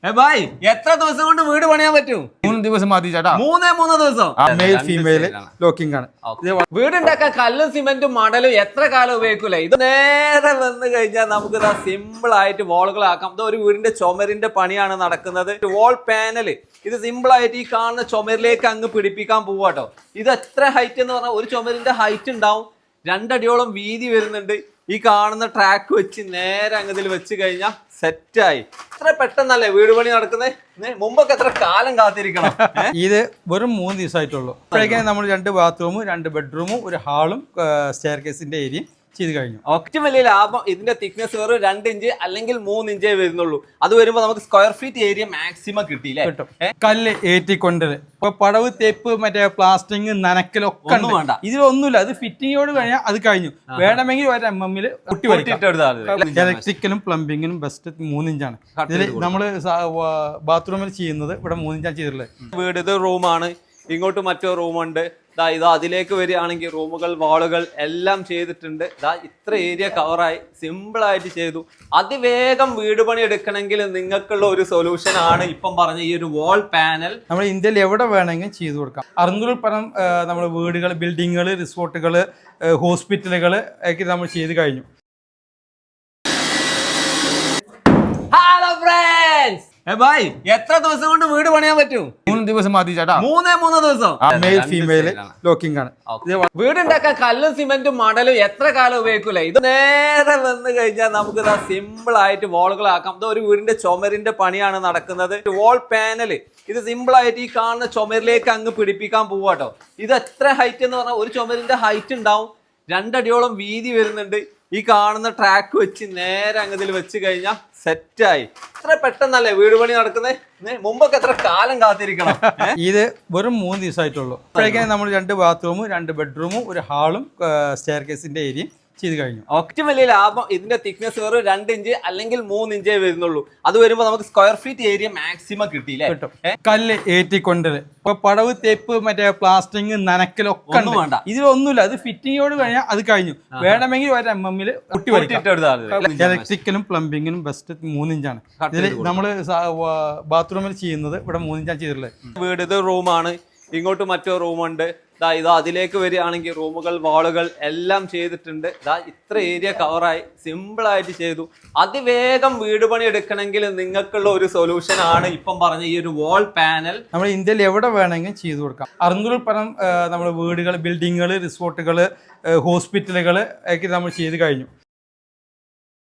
ഭായ് എത്ര ദിവസം കൊണ്ട് വീട് പണിയാൻ പറ്റും? 3 ദിവസം മതി ചേട്ടാ. 3 ദിവസം. മെയിൽ ഫീമെയിൽ ലോക്കിംഗ് ആണ്. വീടുണ്ടാക്കാൻ കല്ലും സിമെന്റും മടലും എത്ര കാലം ഉപയോഗിക്കൂലേ? ഇത് നേരെ വന്നു കഴിഞ്ഞാൽ നമുക്ക് ഇതാ സിമ്പിൾ ആയിട്ട് വാളുകളാക്കാം. ഇത് ഒരു വീടിന്റെ ചുമരിന്റെ പണിയാണ് നടക്കുന്നത്. വാൾ പാനല് ഇത് സിമ്പിൾ ആയിട്ട് ഈ കാണുന്ന ചുമരിലേക്ക് അങ്ങ് പിടിപ്പിക്കാൻ പോവാട്ടോ. ഇത് എത്ര ഹൈറ്റ് എന്ന് പറഞ്ഞാൽ ഒരു ചുമരിന്റെ ഹൈറ്റ് ഉണ്ടാവും, 2 അടിയോളം വീതി വരുന്നുണ്ട്. ഈ കാണുന്ന ട്രാക്ക് വെച്ച് നേരെ അങ്ങതിൽ വെച്ച് കഴിഞ്ഞാൽ സെറ്റായി. എത്ര പെട്ടെന്നല്ലേ വീട് പണി നടക്കുന്നത്? മുമ്പൊക്കെ എത്ര കാലം കാത്തിരിക്കണം. ഇത് വെറും 3 ദിവസമായിട്ടുള്ളൂ. അപ്പോഴേക്കും നമ്മൾ 2 ബാത്റൂമും 2 ബെഡ്റൂമും ഒരു ഹാളും സ്റ്റെയർ കേസിന്റെ ഏരിയയും ചെയ്ത് കഴിഞ്ഞു. ഏറ്റവും വലിയ ലാഭം ഇതിന്റെ തിക്നെസ് വെറും 2 ഇഞ്ച് അല്ലെങ്കിൽ 3 ഇഞ്ചേ വരുന്നുള്ളൂ. അത് വരുമ്പോൾ നമുക്ക് സ്ക്വയർ ഫീറ്റ് ഏരിയ മാക്സിമം കിട്ടിയില്ലേ? കിട്ടും. കല്ല് ഏറ്റിക്കൊണ്ടത് ഇപ്പൊ പടവ് തേപ്പ് മറ്റേ പ്ലാസ്റ്റിങ് നനക്കലൊക്കെ വേണ്ട. ഇതിലൊന്നുമില്ല. അത് ഫിറ്റിങ്ങോട് കഴിഞ്ഞാൽ അത് കഴിഞ്ഞു. വേണമെങ്കിൽ ഒരു MM കുട്ടി ഇലക്ട്രിക്കലും പ്ലംബിങ്ങിനും ബെസ്റ്റ് 3 ഇഞ്ചാണ്. ഇതിൽ നമ്മള് ബാത്റൂമിൽ ചെയ്യുന്നത് ഇവിടെ 3 ഇഞ്ചാണ് ചെയ്തിട്ടുള്ളത്. വീട് ഇത് റൂമാണ്, ഇങ്ങോട്ട് മറ്റൊരു റൂമുണ്ട്. ഇത് അതിലേക്ക് വരികയാണെങ്കിൽ റൂമുകൾ വാളുകൾ എല്ലാം ചെയ്തിട്ടുണ്ട്. ഇത്ര ഏരിയ കവറായി സിമ്പിൾ ആയിട്ട് ചെയ്തു. അതിവേഗം വീട് പണി എടുക്കണമെങ്കിൽ നിങ്ങൾക്കുള്ള ഒരു സൊല്യൂഷൻ ആണ് ഇപ്പം പറഞ്ഞ ഈ ഒരു വാൾ പാനൽ. നമ്മൾ ഇന്ത്യയിൽ എവിടെ വേണമെങ്കിലും ചെയ്തു കൊടുക്കാം. 600 പരം നമ്മൾ വീടുകൾ, ബിൽഡിങ്ങുകൾ, റിസോർട്ടുകൾ, ഹോസ്പിറ്റലുകൾ ഒക്കെ നമ്മൾ ചെയ്ത് കഴിഞ്ഞു. ഹലോ ഫ്രണ്ട്സ്, ഭായ് എത്ര ദിവസം കൊണ്ട് വീട് പണിയാൻ പറ്റും? 3 ദിവസം മതി ചേട്ടാ. 3 ദിവസം. മെയിൽ ഫീമെയിൽ ലോക്കിംഗ് ആണ്. വീടുണ്ടാക്കാൻ കല്ലും സിമെന്റും മടലും എത്ര കാലം ഉപയോഗിക്കൂലേ? ഇത് നേരെ വന്നു കഴിഞ്ഞാൽ നമുക്ക് ഇതാ സിമ്പിൾ ആയിട്ട് വാളുകളാക്കാം. ഇത് ഒരു വീടിന്റെ ചുമരിന്റെ പണിയാണ് നടക്കുന്നത്. വാൾ പാനല് ഇത് സിമ്പിൾ ആയിട്ട് ഈ കാണുന്ന ചുമരിലേക്ക് അങ്ങ് പിടിപ്പിക്കാൻ പോവാട്ടോ. ഇത് എത്ര ഹൈറ്റ് എന്ന് പറഞ്ഞാൽ ഒരു ചുമരിന്റെ ഹൈറ്റ് ഉണ്ടാവും, 2 അടിയോളം വീതി വരുന്നുണ്ട്. ഈ കാണുന്ന ട്രാക്ക് വെച്ച് നേരെ അങ്ങതിൽ വെച്ച് കഴിഞ്ഞാൽ സെറ്റായി. എത്ര പെട്ടെന്നല്ലേ വീട് പണി നടക്കുന്നത്? മുമ്പൊക്കെ എത്ര കാലം കാത്തിരിക്കണം. ഇത് വെറും 3 ദിവസമായിട്ടുള്ളൂ. അപ്പോഴേക്കും നമ്മൾ 2 ബാത്റൂമും 2 ബെഡ്റൂമും ഒരു ഹാളും സ്റ്റെയർ കേസിന്റെ ഏരിയയും ചെയ്ത് കഴിഞ്ഞു. ഏറ്റവും വലിയ ലാഭം ഇതിന്റെ തിക്നെസ് വെറും 2 ഇഞ്ച് അല്ലെങ്കിൽ 3 ഇഞ്ചേ വരുന്നുള്ളൂ. അത് വരുമ്പോൾ നമുക്ക് സ്ക്വയർ ഫീറ്റ് ഏരിയ മാക്സിമം കിട്ടിയില്ലേ? കിട്ടും. കല്ല് ഏറ്റിക്കൊണ്ടത് ഇപ്പൊ പടവ് തേപ്പ് മറ്റേ പ്ലാസ്റ്റിങ് നനക്കലൊക്കെ വേണ്ട. ഇതിലൊന്നുമില്ല. അത് ഫിറ്റിങ്ങോട് കഴിഞ്ഞാൽ അത് കഴിഞ്ഞു. വേണമെങ്കിൽ ഒരു MM കുട്ടി ഇലക്ട്രിക്കലും പ്ലംബിങ്ങിനും ബെസ്റ്റ് 3 ഇഞ്ചാണ്. ഇതിൽ നമ്മള് ബാത്റൂമിൽ ചെയ്യുന്നത് ഇവിടെ 3 ഇഞ്ചാണ് ചെയ്തിട്ടുള്ളത്. വീട് ഇത് റൂമാണ്, ഇങ്ങോട്ട് മറ്റൊരു റൂമുണ്ട്. ഇത് അതിലേക്ക് വരികയാണെങ്കിൽ റൂമുകൾ വാളുകൾ എല്ലാം ചെയ്തിട്ടുണ്ട്. ഇത്ര ഏരിയ കവറായി സിമ്പിൾ ആയിട്ട് ചെയ്തു. അതിവേഗം വീട് പണി എടുക്കണമെങ്കിൽ നിങ്ങൾക്കുള്ള ഒരു സൊല്യൂഷൻ ആണ് ഇപ്പം പറഞ്ഞ ഈ ഒരു വാൾ പാനൽ. നമ്മൾ ഇന്ത്യയിൽ എവിടെ വേണമെങ്കിലും ചെയ്തു കൊടുക്കാം. 600 പരം നമ്മൾ വീടുകൾ, ബിൽഡിങ്ങുകൾ, റിസോർട്ടുകൾ, ഹോസ്പിറ്റലുകൾ ഒക്കെ നമ്മൾ ചെയ്ത് കഴിഞ്ഞു.